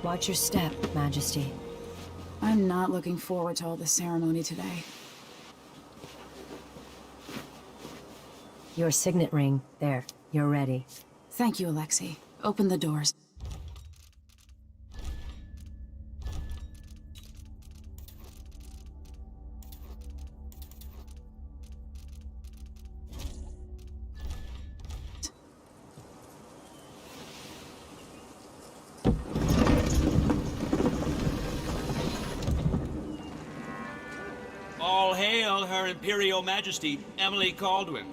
Watch your step, Majesty. I'm not looking forward to all the ceremony today. Your signet ring. There. You're ready. Thank you, Alexei. Open the doors. All hail Her Imperial Majesty, Emily Caldwin.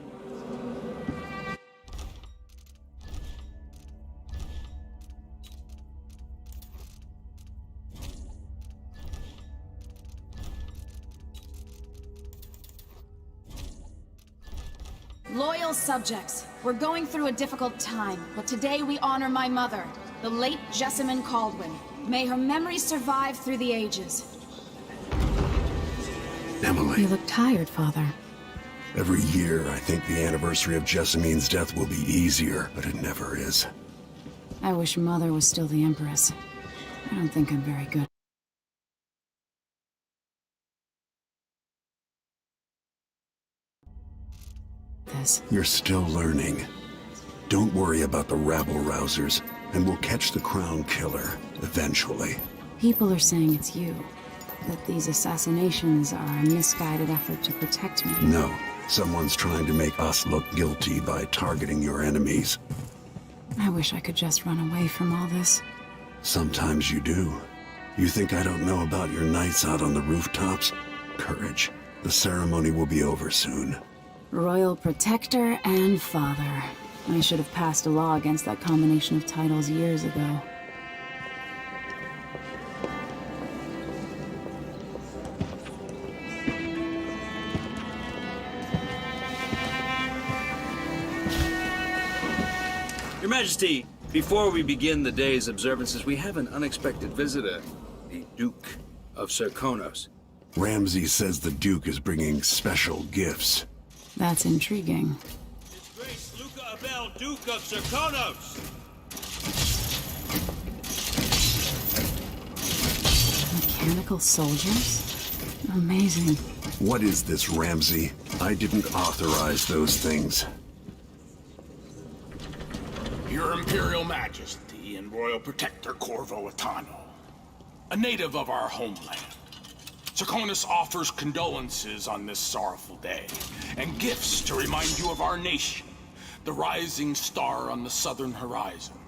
Loyal subjects, we're going through a difficult time, but today we honor my mother, the late Jessamine Caldwin. May her memory survive through the ages. Emily. You look tired, Father. Every year, I think the anniversary of Jessamine's death will be easier, but it never is. I wish Mother was still the Empress. I don't think I'm very good. This. You're still learning. Don't worry about the rabble-rousers, and we'll catch the Crown Killer, eventually. People are saying it's you. That these assassinations are a misguided effort to protect me. No. Someone's trying to make us look guilty by targeting your enemies. I wish I could just run away from all this. Sometimes you do. You think I don't know about your nights out on the rooftops? Courage. The ceremony will be over soon. Royal Protector and Father. I should have passed a law against that combination of titles years ago. Your Majesty, before we begin the day's observances, we have an unexpected visitor, the Duke of Serkonos. Ramsay says the Duke is bringing special gifts. That's intriguing. His Grace Luca Abel, Duke of Serkonos! Mechanical soldiers? Amazing. What is this, Ramsay? I didn't authorize those things. Your Imperial Majesty and Royal Protector Corvo Atano, a native of our homeland. Serkonos offers condolences on this sorrowful day, and gifts to remind you of our nation, the rising star on the southern horizon.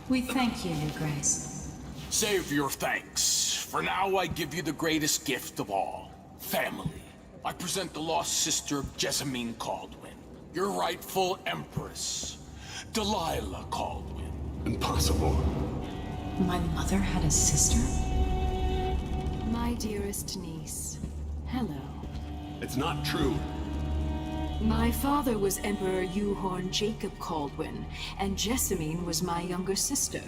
We thank you, Your Grace. Save your thanks. For now, I give you the greatest gift of all, family. I present the lost sister of Jessamine Caldwin, your rightful Empress, Delilah Caldwin. Impossible. My mother had a sister? My dearest niece. Hello. It's not true. My father was Emperor Yuhorn Jacob Caldwin, and Jessamine was my younger sister.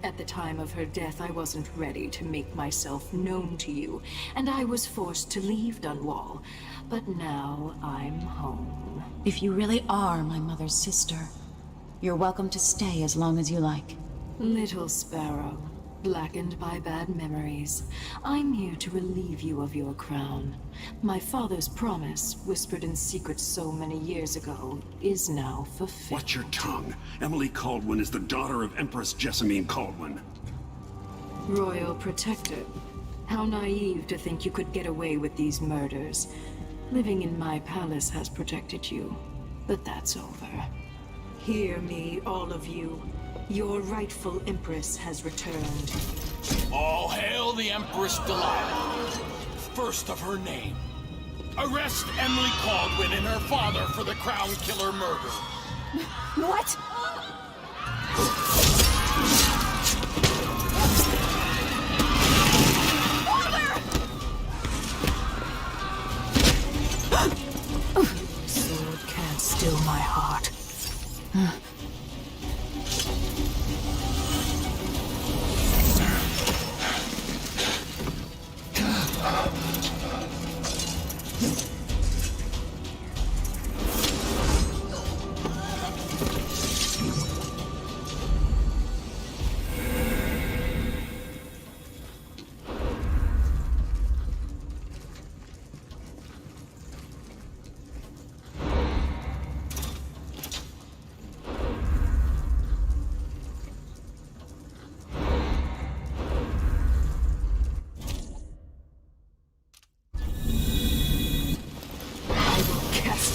At the time of her death, I wasn't ready to make myself known to you, and I was forced to leave Dunwall. But now I'm home. If you really are my mother's sister, you're welcome to stay as long as you like. Little Sparrow, blackened by bad memories, I'm here to relieve you of your crown. My father's promise, whispered in secret so many years ago, is now fulfilled. Watch your tongue. Emily Caldwin is the daughter of Empress Jessamine Caldwin. Royal Protector, how naive to think you could get away with these murders. Living in my palace has protected you, but that's over. Hear me, all of you. Your rightful Empress has returned. All hail the Empress Delilah, first of her name. Arrest Emily Caldwin and her father for the Crown Killer murder. What? Sword can't still my heart.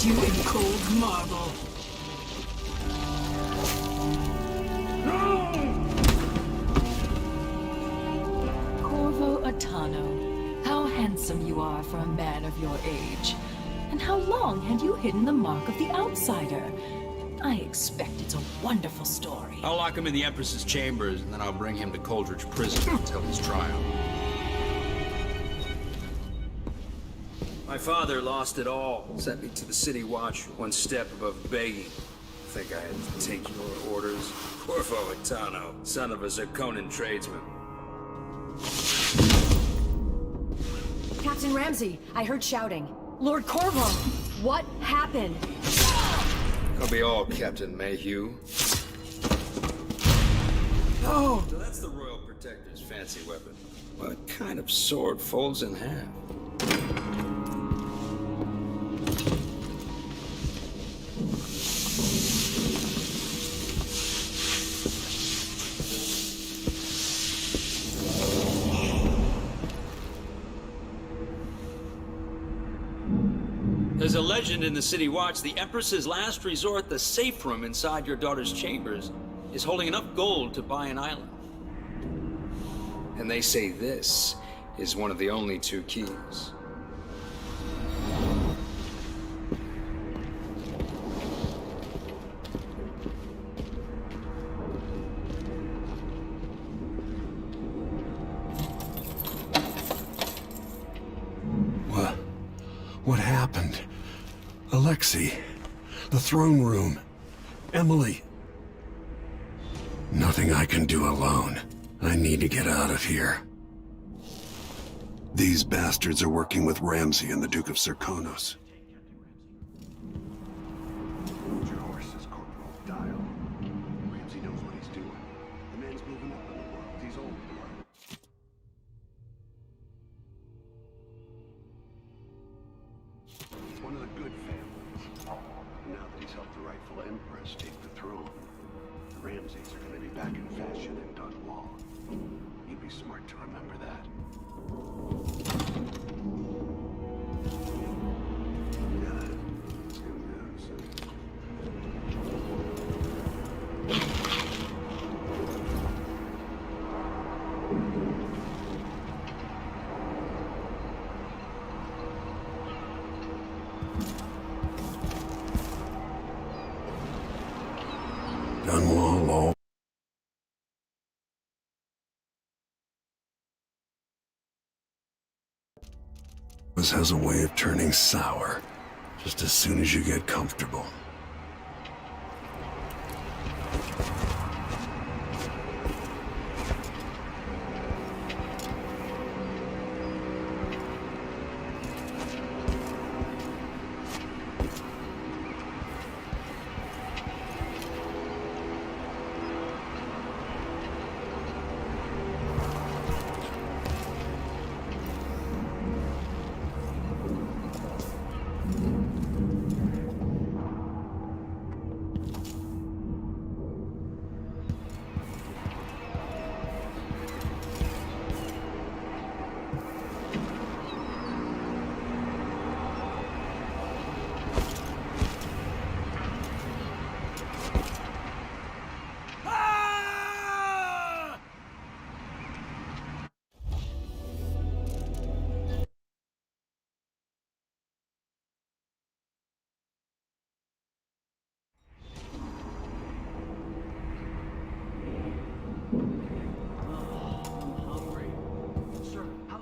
cast you in cold marble. Corvo Atano, how handsome you are for a man of your age. And how long had you hidden the mark of the outsider? I expect it's a wonderful story. I'll lock him in the Empress's chambers, and then I'll bring him to Coldridge Prison until his trial. My father lost it all. Sent me to the City Watch, one step above begging. Think I had to take your orders? Corvo Atano, son of a Zirconan tradesman. Captain Ramsey, I heard shouting. Lord Corvo, what happened? I'll be all, Captain Mayhew. Oh! So that's the Royal Protector's fancy weapon. What kind of sword folds in half? There's a legend in the City Watch, the Empress's last resort, the safe room inside your daughter's chambers, is holding enough gold to buy an island. And they say this is one of the only 2 keys. What happened? Alexei, the throne room, Emily. Nothing I can do alone. I need to get out of here. These bastards are working with Ramsey and the Duke of Serkonos. Hold your horses, Corporal. Dial. Ramsey knows what he's doing. The man's moving up in the world. He's old. One of the good families. Now that he's helped the rightful Empress take the throne, the Ramseys are going to be back in fashion in Dunwall. You'd be smart to remember that. Dunwall always has a way of turning sour just as soon as you get comfortable.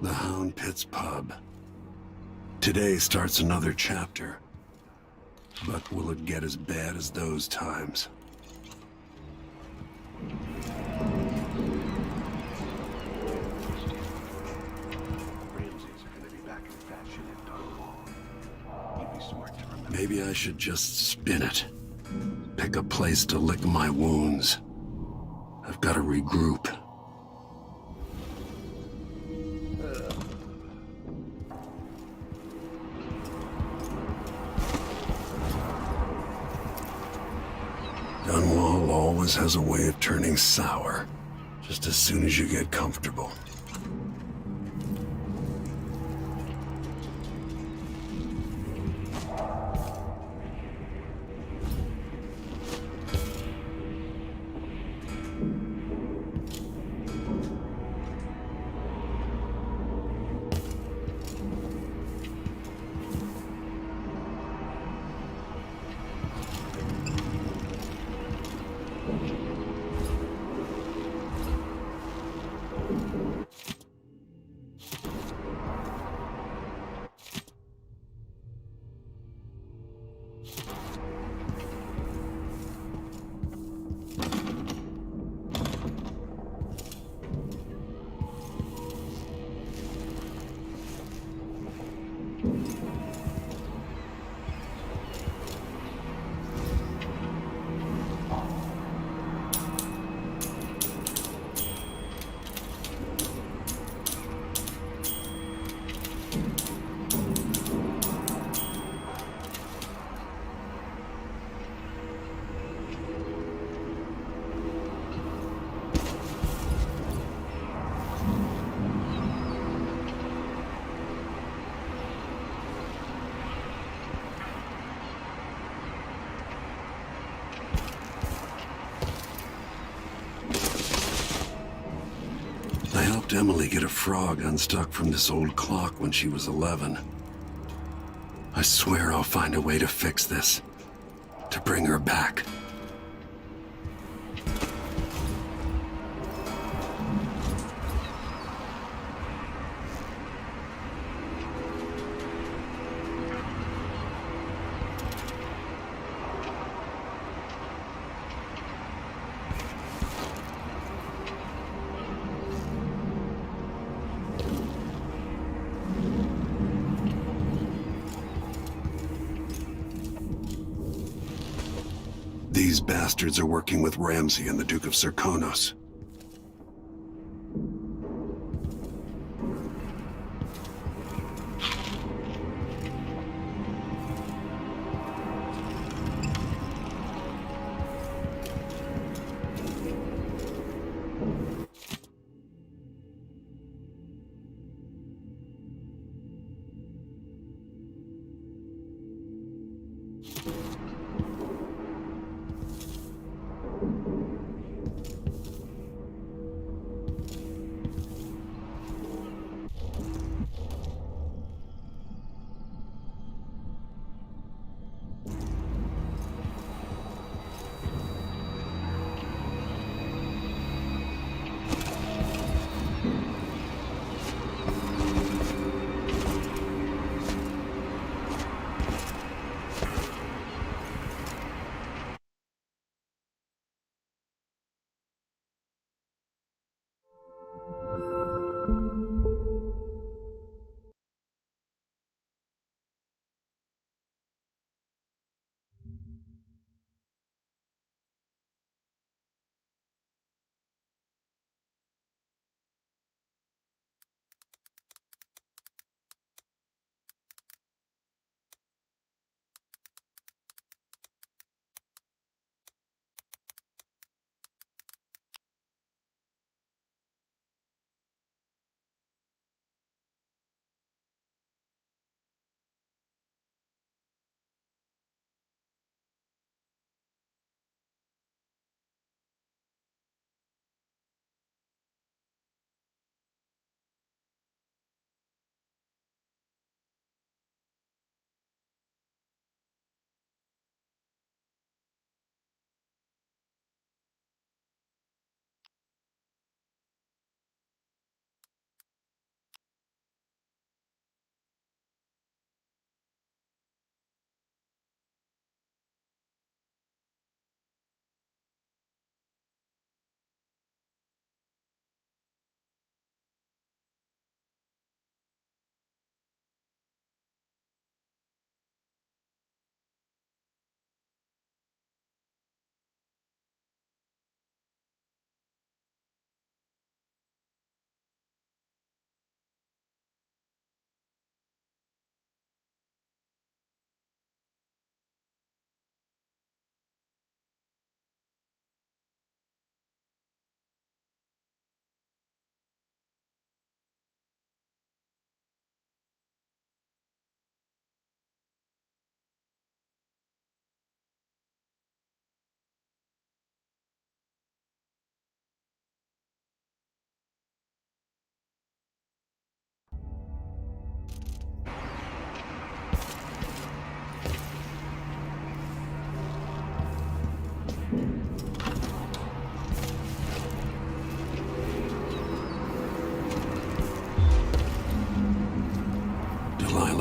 The Hound Pits Pub. Today starts another chapter. But will it get as bad as those times? Maybe I should just spin it. Pick a place to lick my wounds. I've got to regroup. Dunwall always has a way of turning sour, just as soon as you get comfortable. Emily get a frog unstuck from this old clock when she was 11. I swear I'll find a way to fix this. To bring her back. These bastards are working with Ramsey and the Duke of Serkonos.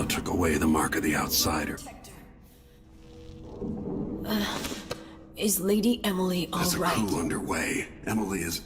Took away the mark of the outsider. Is Lady Emily all There's a right? coup underway. Emily is...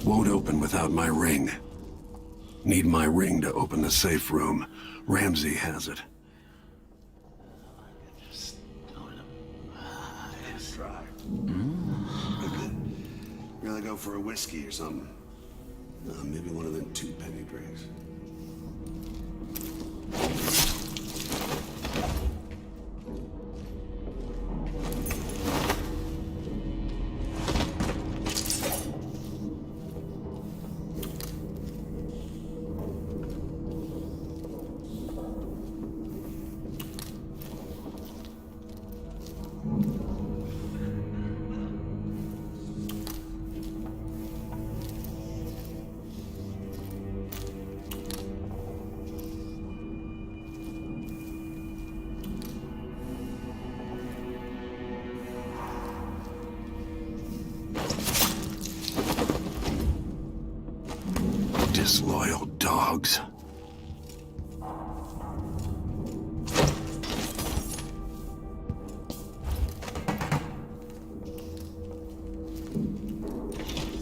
Won't open without my ring. Need my ring to open the safe room. Ramsey has it. Try. Really go for a whiskey or something. Maybe one of them 2-penny drinks. Disloyal dogs.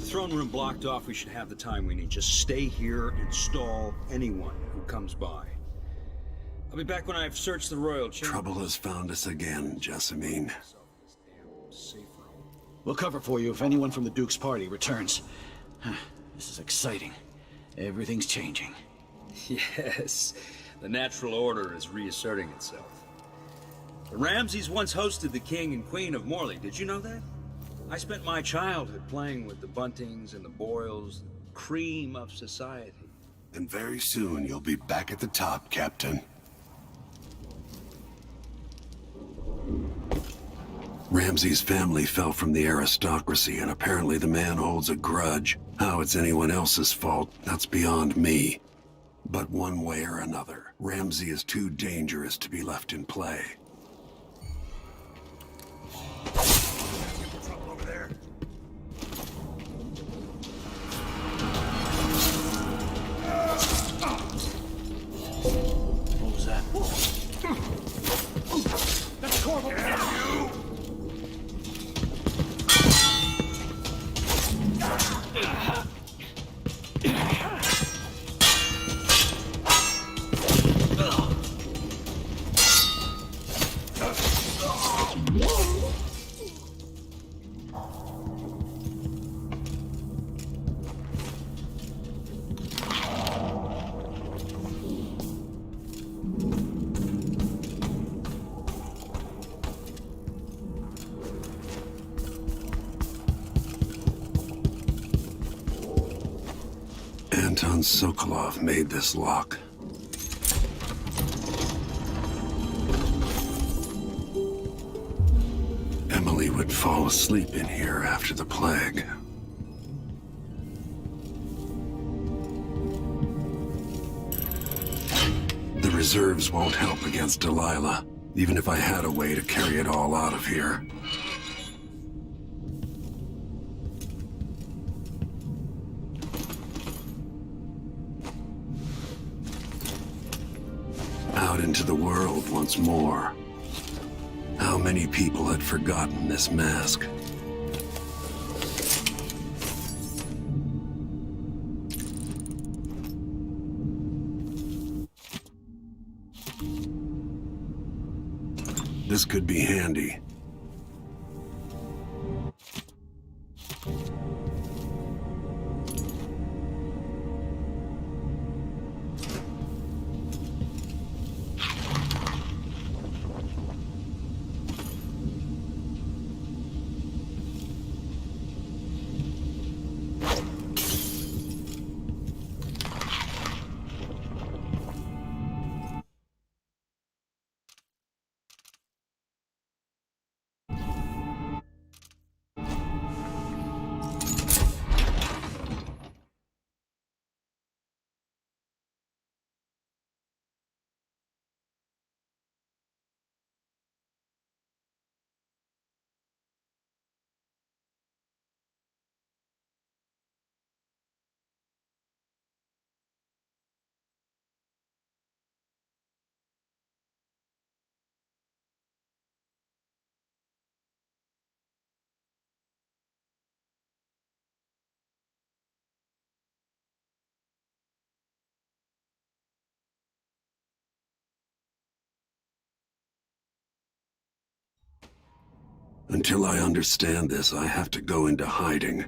Throne room blocked off. We should have the time we need. Just stay here and stall anyone who comes by. I'll be back when I've searched the royal chamber. Trouble has found us again, Jessamine. Safe room. We'll cover for you if anyone from the Duke's party returns. This is exciting. Everything's changing. Yes, the natural order is reasserting itself. The Ramseys once hosted the king and queen of Morley. Did you know that? I spent my childhood playing with the Buntings and the Boyles, the cream of society. And very soon you'll be back at the top, Captain. Ramsey's family fell from the aristocracy, and apparently the man holds a grudge. How it's anyone else's fault, that's beyond me. But one way or another, Ramsey is too dangerous to be left in play. Trouble over there. What was that? That's Corvo! Anton Sokolov made this lock. Emily would fall asleep in here after the plague. The reserves won't help against Delilah, even if I had a way to carry it all out of here. Out into the world once more. How many people had forgotten this mask? This could be handy. Until I understand this, I have to go into hiding.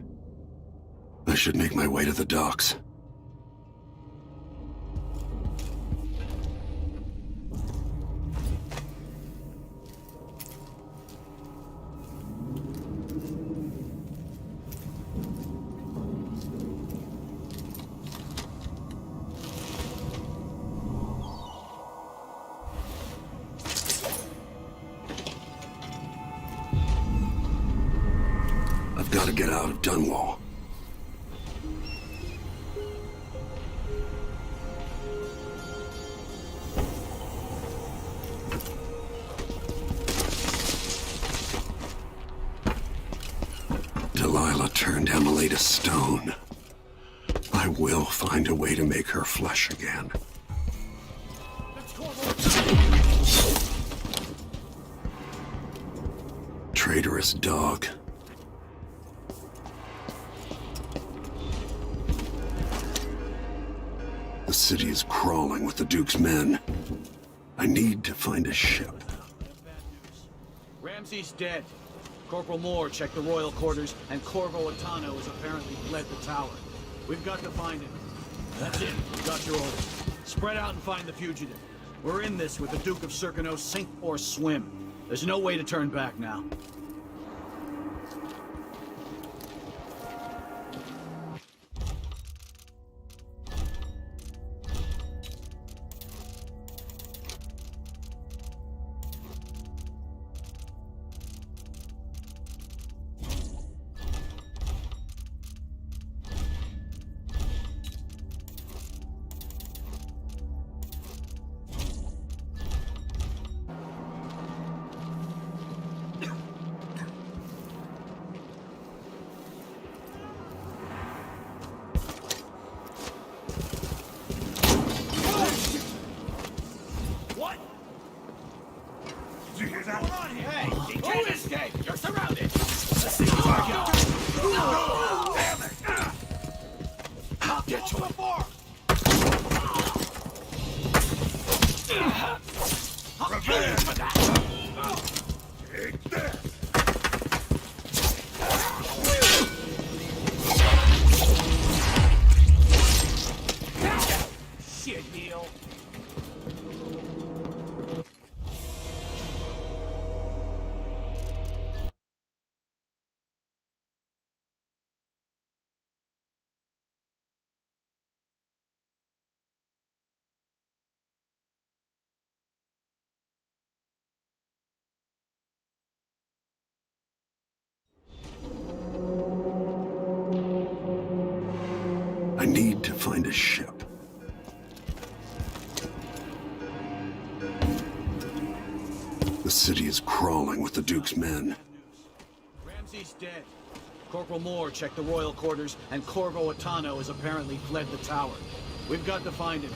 I should make my way to the docks. gotta get out of Dunwall. Delilah turned Emily to stone. I will find a way to make her flesh again. Traitorous dog. The city is crawling with the Duke's men. I need to find a ship. Ramsey's dead. Corporal Moore checked the royal quarters, and Corvo Atano has apparently fled the tower. We've got to find him. That's it. We got your orders. Spread out and find the fugitive. We're in this with the Duke of Circano, sink or swim. There's no way to turn back now. I need to find a ship. The city is crawling with the Duke's men. Ramsey's dead. Corporal Moore checked the royal quarters, and Corvo Atano has apparently fled the tower. We've got to find him.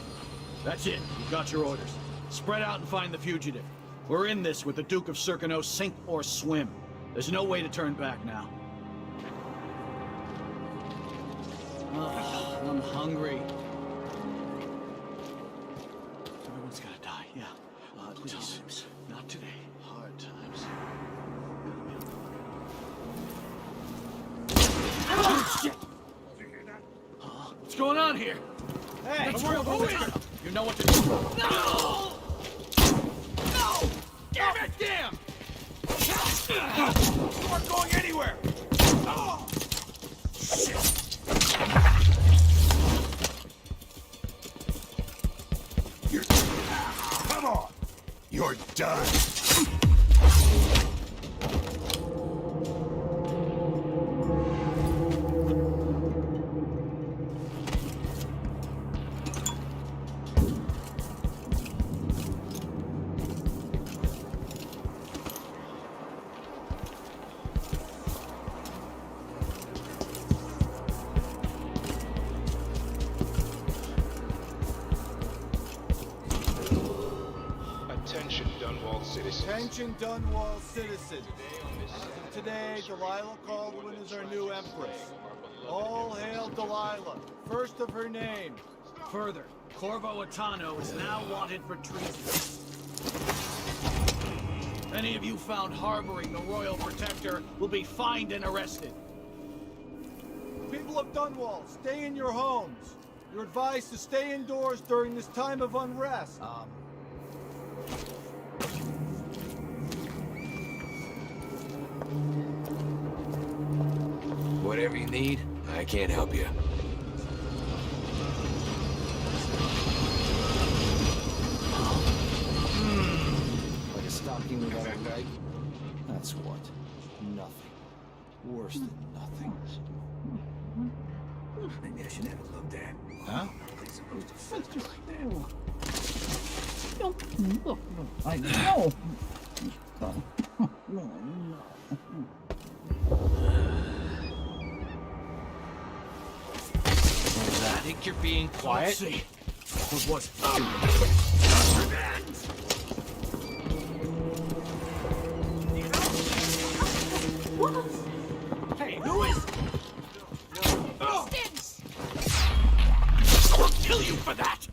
That's it. We've got your orders. Spread out and find the fugitive. We're in this with the Duke of Circano, sink or swim. There's no way to turn back now. I'm hungry. Everyone's gonna die, yeah. Please. Times. Not today. Hard times. Oh, shit! Huh? What's going on here? Hey! Who is it? You know what to do. No! No! Damn it! Damn! You aren't going anywhere! Oh! Shit! Come on! You're done! Attention Dunwall citizens. As of today, Delilah Caldwin is our new empress. All hail Delilah, first of her name. Further, Corvo Atano is now wanted for treason. Any of you found harboring the royal protector will be fined and arrested. People of Dunwall, stay in your homes. You're advised to stay indoors during this time of unrest. Whatever you need, I can't help you. Like a stocking without a leg? That's what? Nothing. Worse than nothing. Maybe I should have it looked at. Huh? It's supposed to filter like that. No, I know. No. What was that? I think you're being quiet. Let's see. What was it? Hey, who is? I'll kill you for that.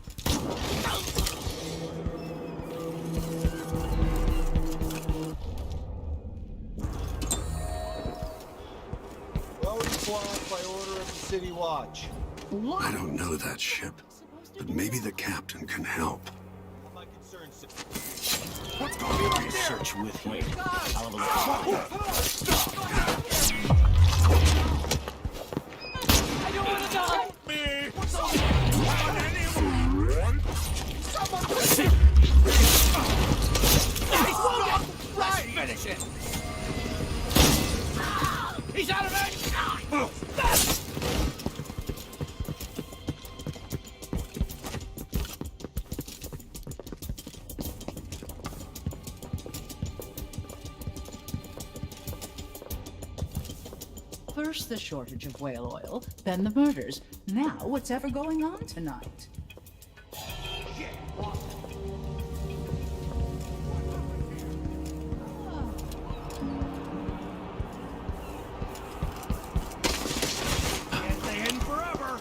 Going blocked by order of the City Watch. I don't know that ship, but maybe the captain can help. My concerns. What's going on there? Search with me. I'll have a look. I don't want to die. Me! What's up? Anyone? Right. Finish it. He's out of it. First the shortage of whale oil, then the murders. Now what's ever going on tonight? Can't stay hidden forever.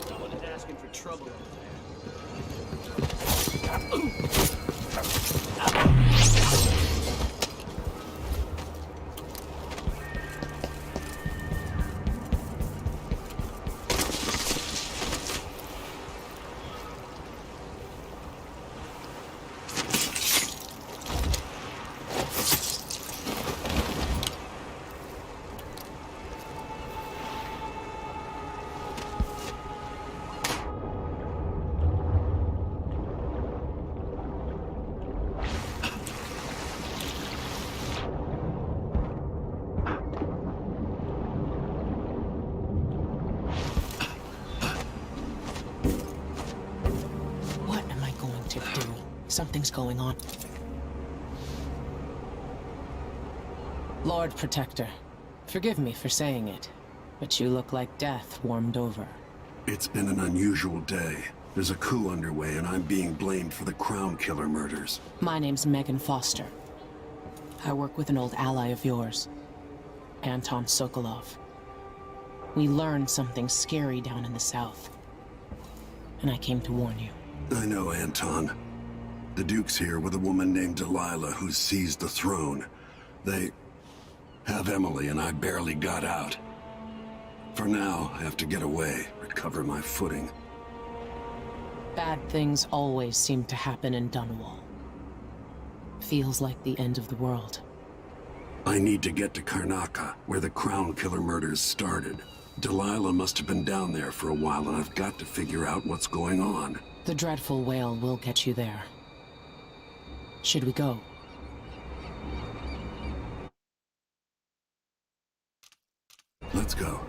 Someone is asking for trouble over there. What am I going to do? Something's going on. Lord Protector, forgive me for saying it, but you look like death warmed over. It's been an unusual day. There's a coup underway, and I'm being blamed for the Crown Killer murders. My name's Megan Foster. I work with an old ally of yours, Anton Sokolov. We learned something scary down in the south, and I came to warn you. I know, Anton. The Duke's here with a woman named Delilah who's seized the throne. They have Emily, and I barely got out. For now, I have to get away, recover my footing. Bad things always seem to happen in Dunwall. Feels like the end of the world. I need to get to Karnaca, where the Crown Killer murders started. Delilah must have been down there for a while, and I've got to figure out what's going on. The dreadful whale will get you there. Should we go? Let's go.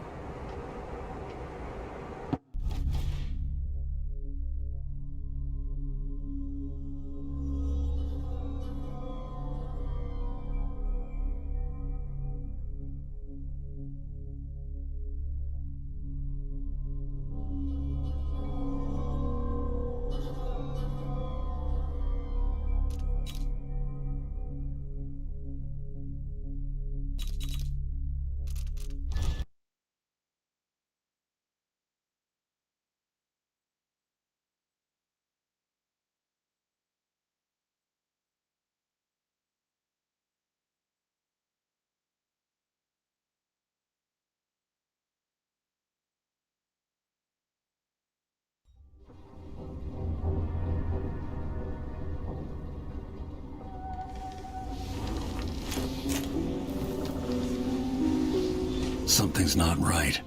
Something's not right,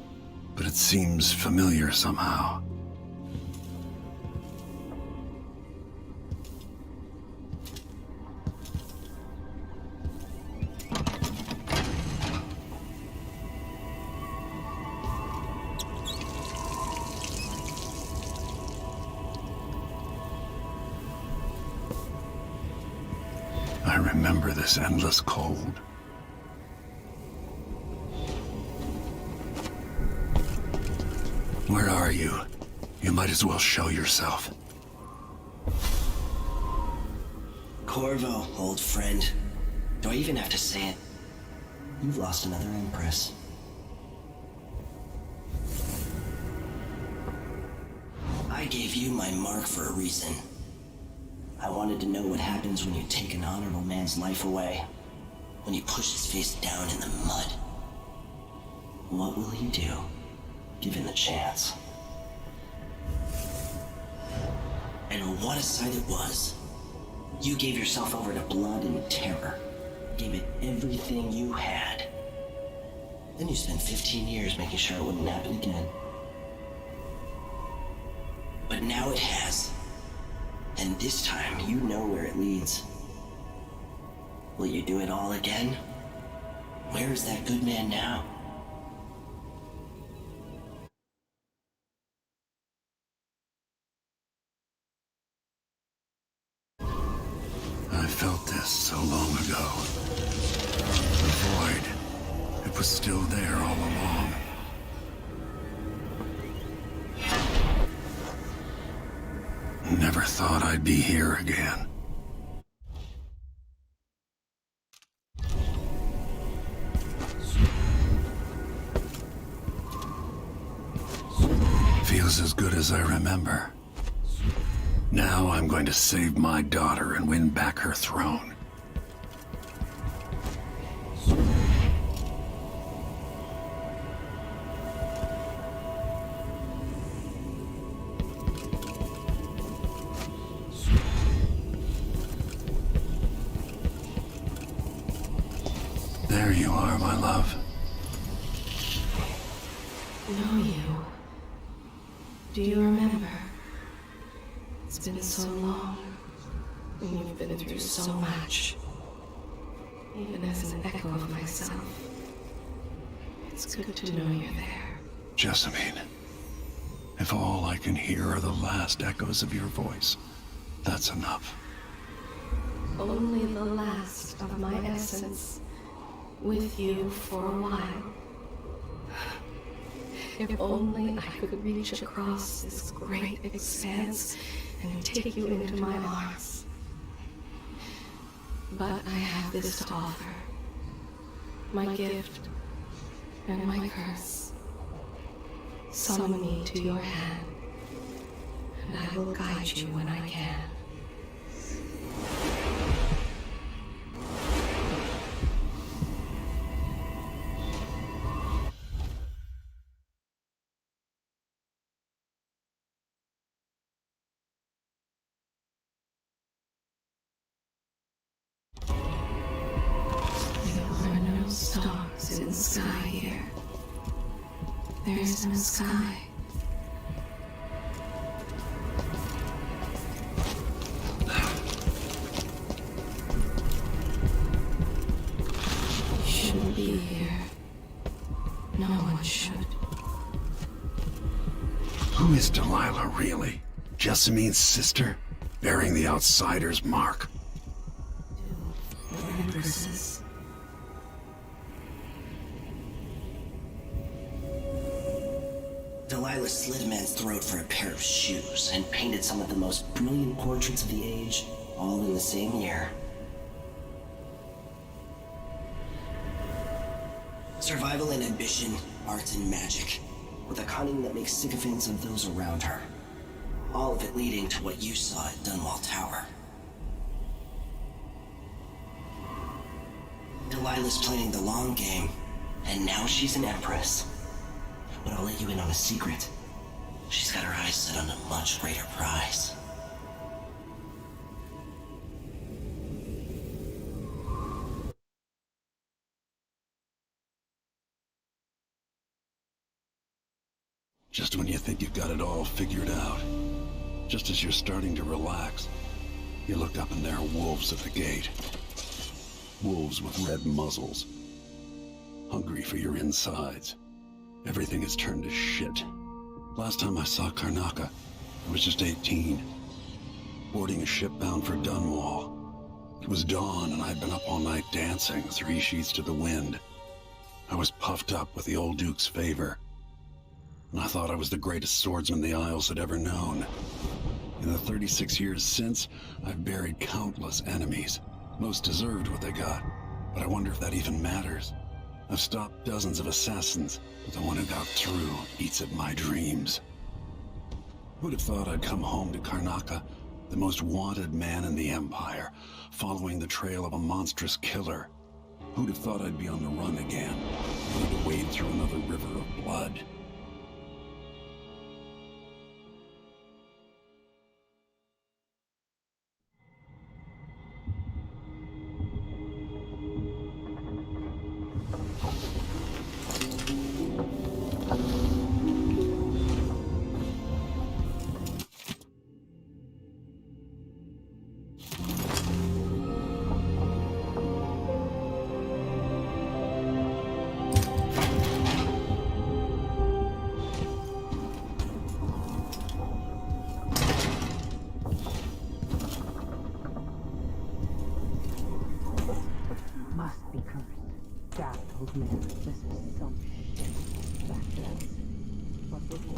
but it seems familiar somehow. I remember this endless cold. Where are you? You might as well show yourself. Corvo, old friend. Do I even have to say it? You've lost another Empress. I gave you my mark for a reason. I wanted to know what happens when you take an honorable man's life away. When you push his face down in the mud. What will you do, given the chance? And what a sight it was. You gave yourself over to blood and terror. Gave it everything you had. Then you spent 15 years making sure it wouldn't happen again. But now it has. And this time, you know where it leads. Will you do it all again? Where is that good man now? I felt this so long ago. The void. It was still there all along. Never thought I'd be here again. Feels as good as I remember. Now I'm going to save my daughter and win back her throne. There you are, my love. Know you. Do you remember? It's been so long, and you've been through so much. Even as an echo of myself, it's good to know you're there. Jessamine, if all I can hear are the last echoes of your voice, that's enough. Only the last of my essence, with you for a while. If only I could reach across this great expanse and take you into my arms. But I have this to offer. My gift and my curse. Summon me to your hand, and I will guide you when I can. Stars in the sky here. There is no sky. You shouldn't be here. No one should. Who is Delilah, really? Jessamine's sister? Bearing the outsider's mark? The Empresses. Delilah slit a man's throat for a pair of shoes and painted some of the most brilliant portraits of the age, all in the same year. Survival and ambition, art and magic, with a cunning that makes sycophants of those around her. All of it leading to what you saw at Dunwall Tower. Delilah's playing the long game, and now she's an empress. But I'll let you in on a secret. She's got her eyes set on a much greater prize. out. Just as you're starting to relax, you look up and there are wolves at the gate. Wolves with red muzzles. Hungry for your insides. Everything has turned to shit. Last time I saw Karnaca, I was just 18. Boarding a ship bound for Dunwall. It was dawn and I'd been up all night dancing, 3 sheets to the wind. I was puffed up with the old Duke's favor. And I thought I was the greatest swordsman the Isles had ever known. In the 36 years since, I've buried countless enemies. Most deserved what they got, but I wonder if that even matters. I've stopped dozens of assassins, but the one who got through eats at my dreams. Who'd have thought I'd come home to Karnaca, the most wanted man in the Empire, following the trail of a monstrous killer? Who'd have thought I'd be on the run again, ready to wade through another river of blood? Must be cursed. Daft old man. This is some shit. Back to us. What would you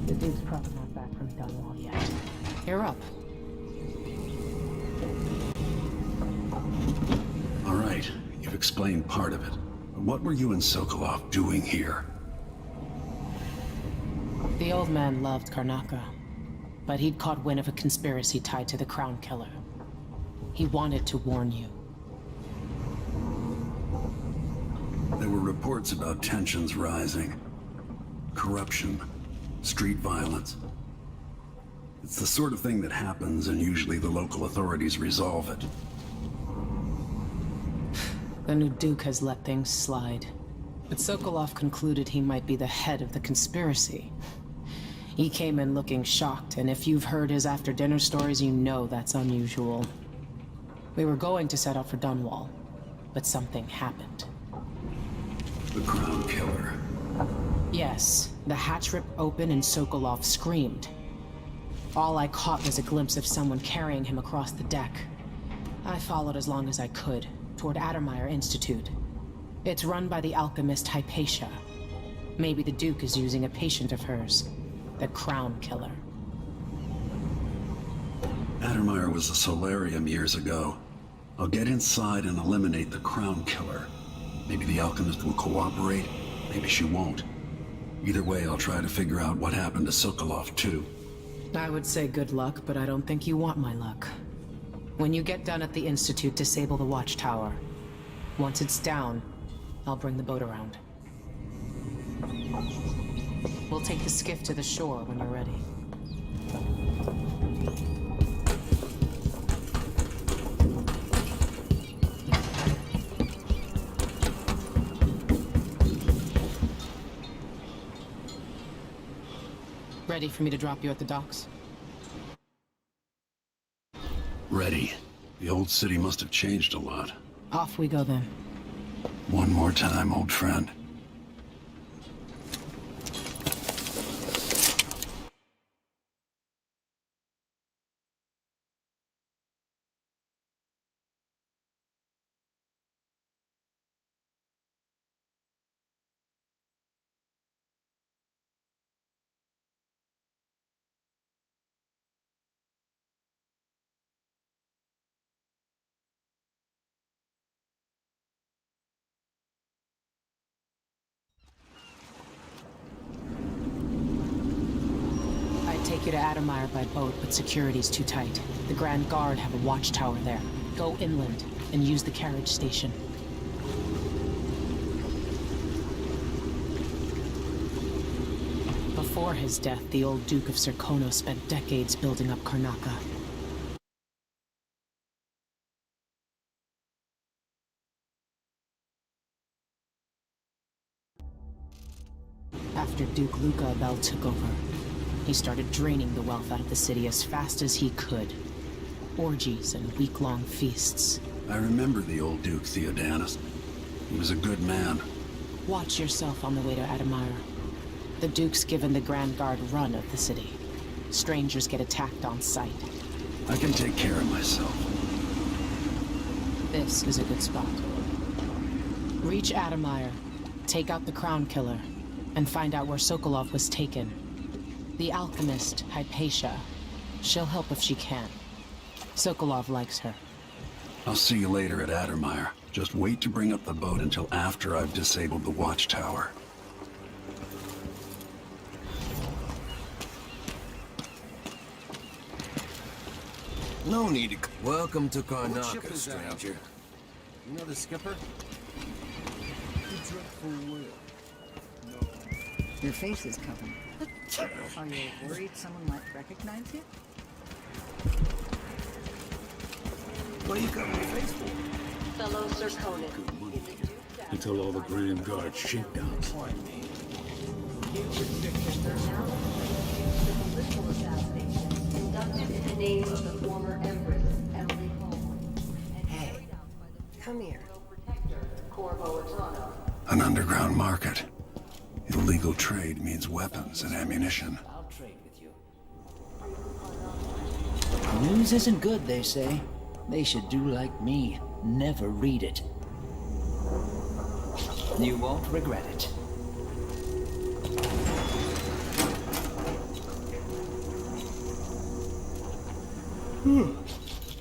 The Duke's probably not back from Dunwall yet. You're up. All right, you've explained part of it. But what were you and Sokolov doing here? The old man loved Karnaca, but he'd caught wind of a conspiracy tied to the Crown Killer. He wanted to warn you. There were reports about tensions rising. Corruption. Street violence. It's the sort of thing that happens, and usually the local authorities resolve it. The new Duke has let things slide. But Sokolov concluded he might be the head of the conspiracy. He came in looking shocked, and if you've heard his after-dinner stories, you know that's unusual. We were going to set out for Dunwall, but something happened. The Crown Killer. Yes, the hatch ripped open and Sokolov screamed. All I caught was a glimpse of someone carrying him across the deck. I followed as long as I could, toward Addermeyer Institute. It's run by the alchemist Hypatia. Maybe the Duke is using a patient of hers, the Crown Killer. Addermeyer was a solarium years ago. I'll get inside and eliminate the Crown Killer. Maybe the alchemist will cooperate, maybe she won't. Either way, I'll try to figure out what happened to Sokolov, too. I would say good luck, but I don't think you want my luck. When you get done at the Institute, disable the watchtower. Once it's down, I'll bring the boat around. We'll take the skiff to the shore when you're ready. Ready for me to drop you at the docks? Ready. The old city must have changed a lot. Off we go then. One more time, old friend. Take you to Addermeyer by boat, but security's too tight. The Grand Guard have a watchtower there. Go inland and use the carriage station. Before his death, the old Duke of Serkonos spent decades building up Karnaca. After Duke Luca Abel took over, he started draining the wealth out of the city as fast as he could. Orgies and week-long feasts. I remember the old Duke Theodanis. He was a good man. Watch yourself on the way to Adamir. The Duke's given the Grand Guard run of the city. Strangers get attacked on sight. I can take care of myself. This is a good spot. Reach Adamir, take out the Crown Killer, and find out where Sokolov was taken. The alchemist, Hypatia. She'll help if she can. Sokolov likes her. I'll see you later at Adamir. Just wait to bring up the boat until after I've disabled the watchtower. No need to... Welcome to Karnaca, stranger. You know the skipper? Your face is covered. Are you worried someone might recognize you? What are you covering your face for? Fellow Serkonan. Until all the Grand Guard shakedowns. Conducted in the name of the former Empress, Emily Caldwin. Hey, come here. Corvo Atano. An underground market. Illegal trade means weapons and ammunition. I'll trade with you. News isn't good, they say. They should do like me. Never read it. You won't regret it.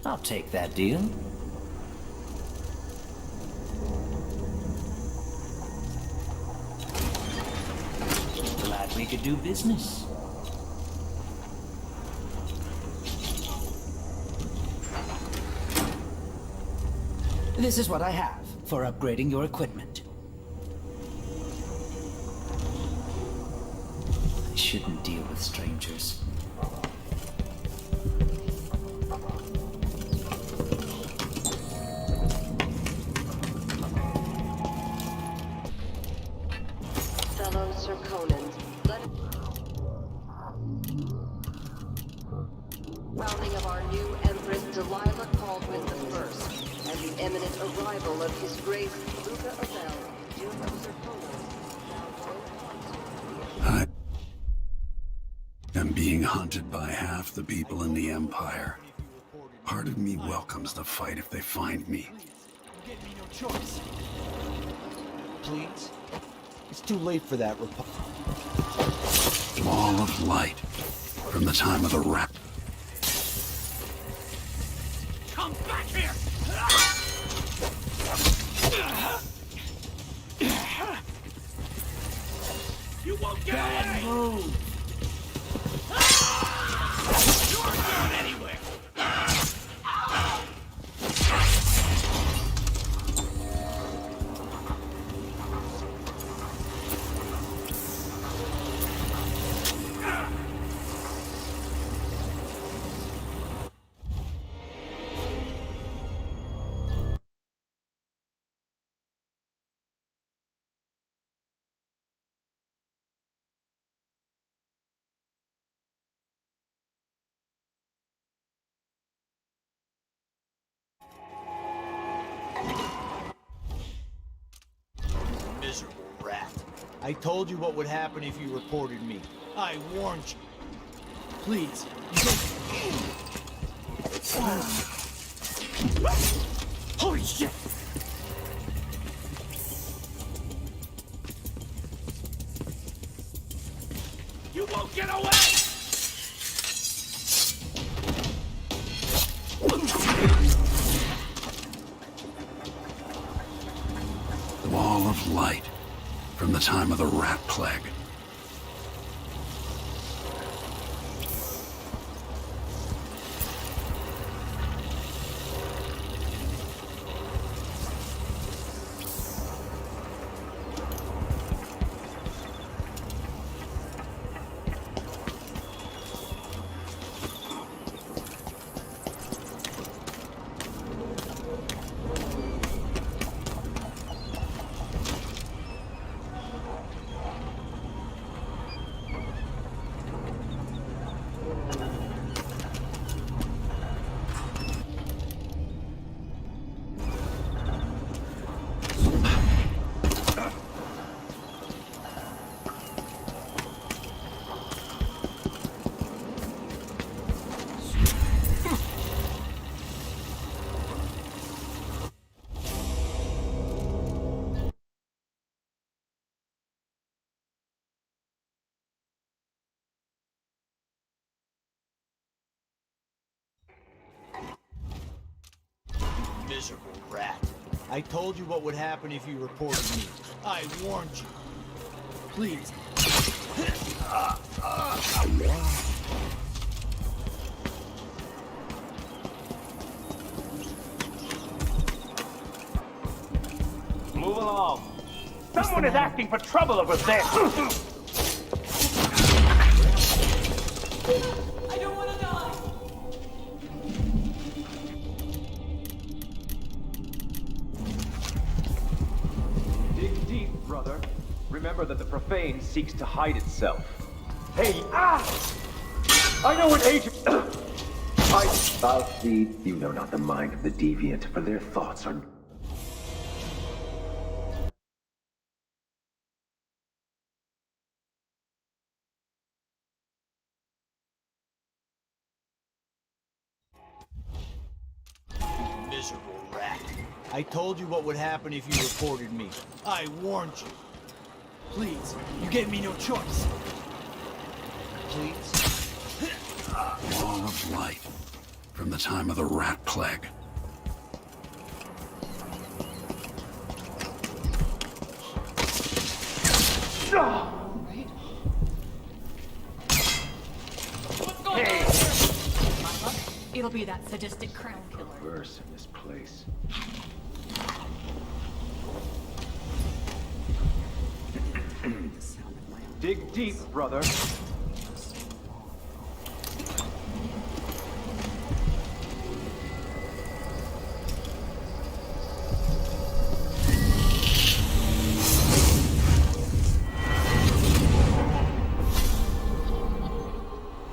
I'll take that deal. Glad we could do business. This is what I have for upgrading your equipment. I shouldn't deal with strangers. Fellow Serkonans, let it... Crowning of our new Empress Delilah Caldwin I, and the imminent arrival of His Grace Luca Abel, Duke of Serkonos. I am being hunted by half the people in the Empire. Part of me welcomes the fight if they find me. Give me no choice. Please? It's too late for that, Wall of light. From the time of the rap. Come back here! You won't get away! Move. You aren't going anywhere! Miserable rat. I told you what would happen if you reported me. I warned you. Please. Holy shit! You won't get away! Wall of light. From the time of the rat plague. miserable rat. I told you what would happen if you reported me. I warned you. Please. Move along. Someone is asking for trouble over there. I don't want to die. Dig deep, brother. Remember that the profane seeks to hide itself. Hey, I know an agent. I'll see. You know not the mind of the deviant, for their thoughts are. Miserable rat. I told you what would happen if you reported me. I warned you. Please, you gave me no choice. Please? All of light, from the time of the rat plague. Right? What's going on here? My luck, it'll be that sadistic crown killer. Worse in this place. Dig deep, brother.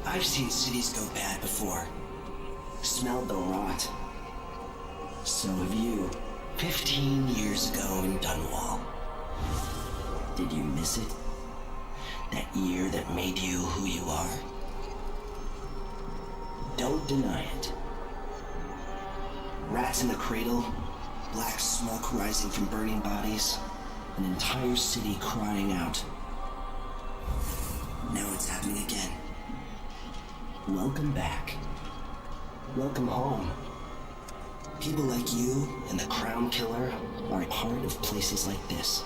I've seen cities go bad before. Smelled the rot. So have you. 15 years ago in Dunwall. Did you miss it? That year that made you who you are? Don't deny it. Rats in the cradle, black smoke rising from burning bodies, an entire city crying out. Now it's happening again. Welcome back. Welcome home. People like you and the Crown Killer are a part of places like this.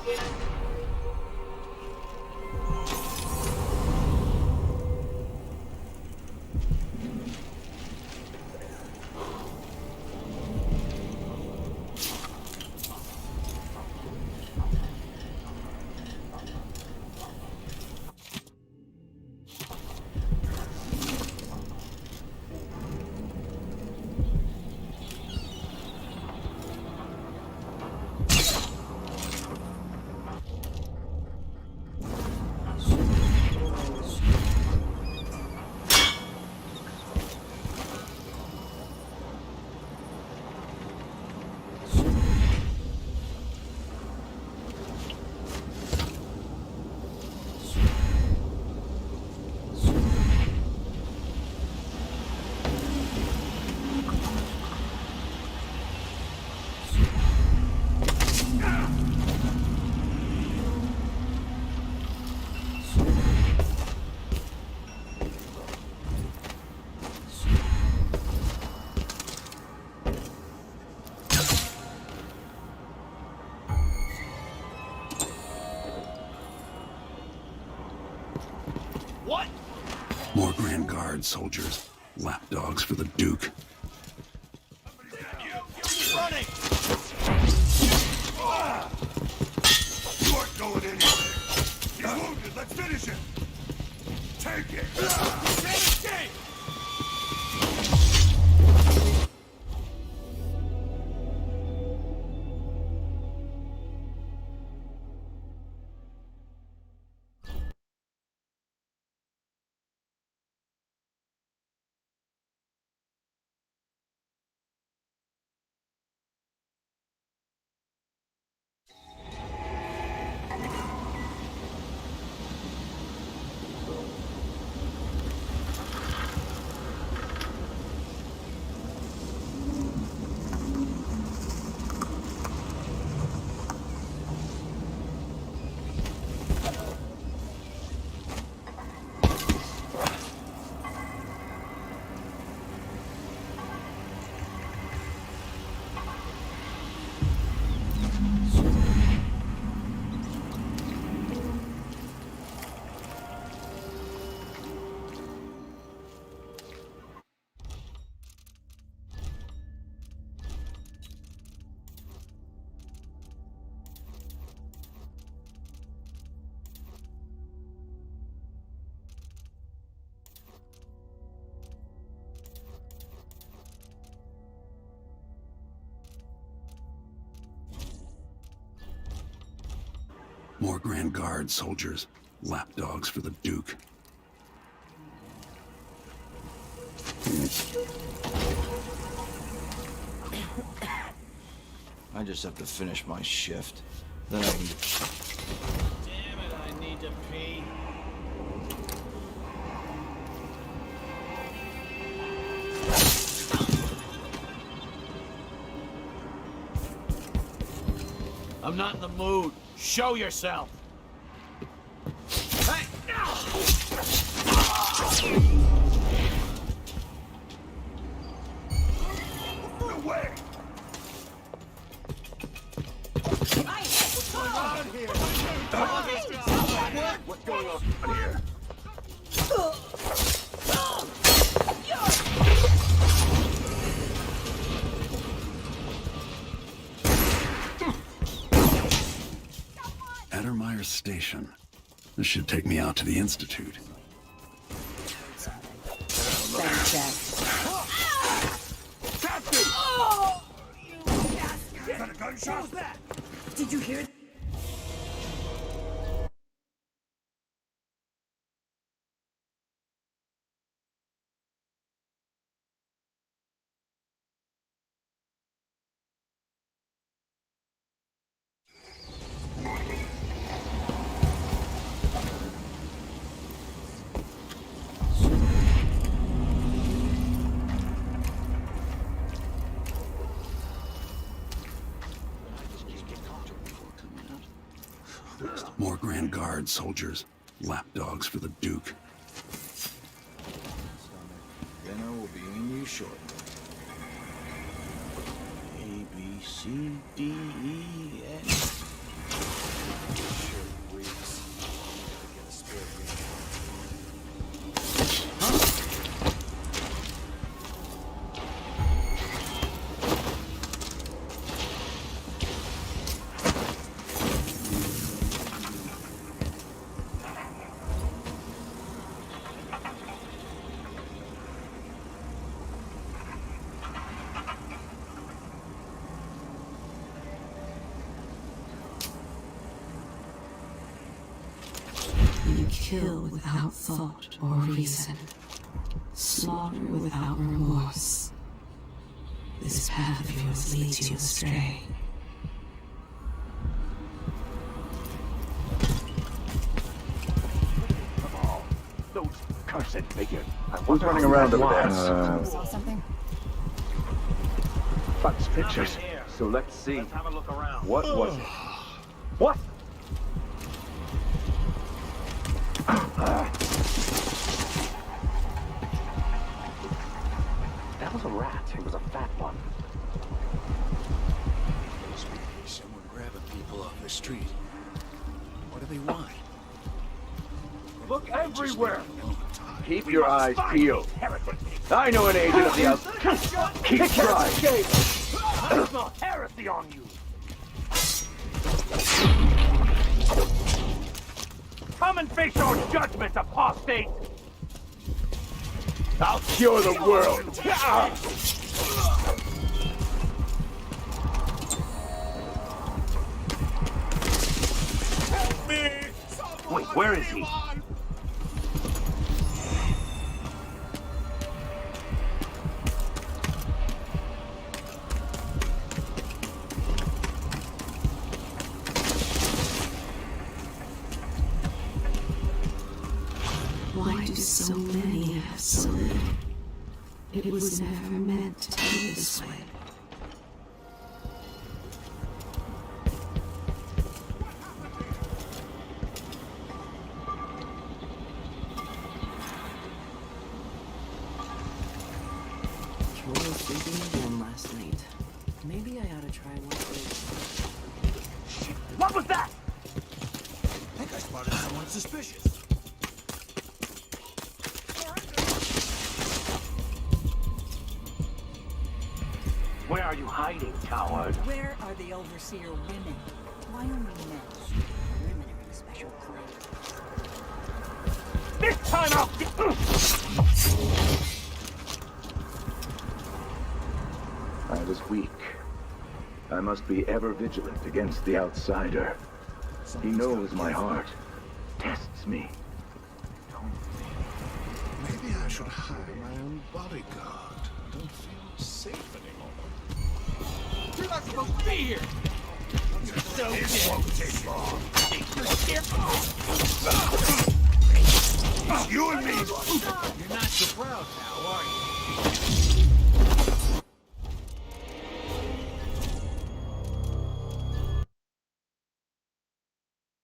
What? More Grand Guard soldiers, lapdogs for the Duke. Running! You aren't going anywhere. He's wounded. Let's finish him. Take it. Can't escape. More Grand Guard soldiers, lapdogs for the Duke. I just have to finish my shift. Then I can... Damn it, I need to pee. I'm not in the mood. Show yourself. Hey! No way! What's going on here? What's going on here? Addermeyer Station. This should take me out to the Institute. Thanks, Jack. Captain! Oh! You bastard! Is that a gunshot? What was that? Did you hear it? More Grand Guard soldiers, lapdogs for the Duke. Dinner will be in you shortly. A, B, C, D, E, F. You kill without thought or reason. Slaughter without remorse. This path of yours leads you astray. Those cursed figures. Who's running around over there? Saw something? That's pictures. So let's see. Let's have a look around. What was it? What? That was a rat. It was a fat one. Must be someone grabbing people off the street. What do they want? Look everywhere. Keep your eyes peeled. I know an agent of the outside. Keep trying. I smell heresy on you. Come and face your judgment, apostate. I'll cure the world. Help me! Wait, where is he? Why do so many have so little? It was never meant to be this way. Troy was sleeping again last night. Maybe I ought to try one later. What was that? I think I spotted someone suspicious. Where are you hiding, coward? Where are the overseer women? Why only men? Women are in special class. This time I'll get... I was weak. I must be ever vigilant against the outsider. He knows my heart. Tests me. Maybe I should hire my own bodyguard. I don't feel safe anymore. You're not supposed to be here! This won't take long. You're scared.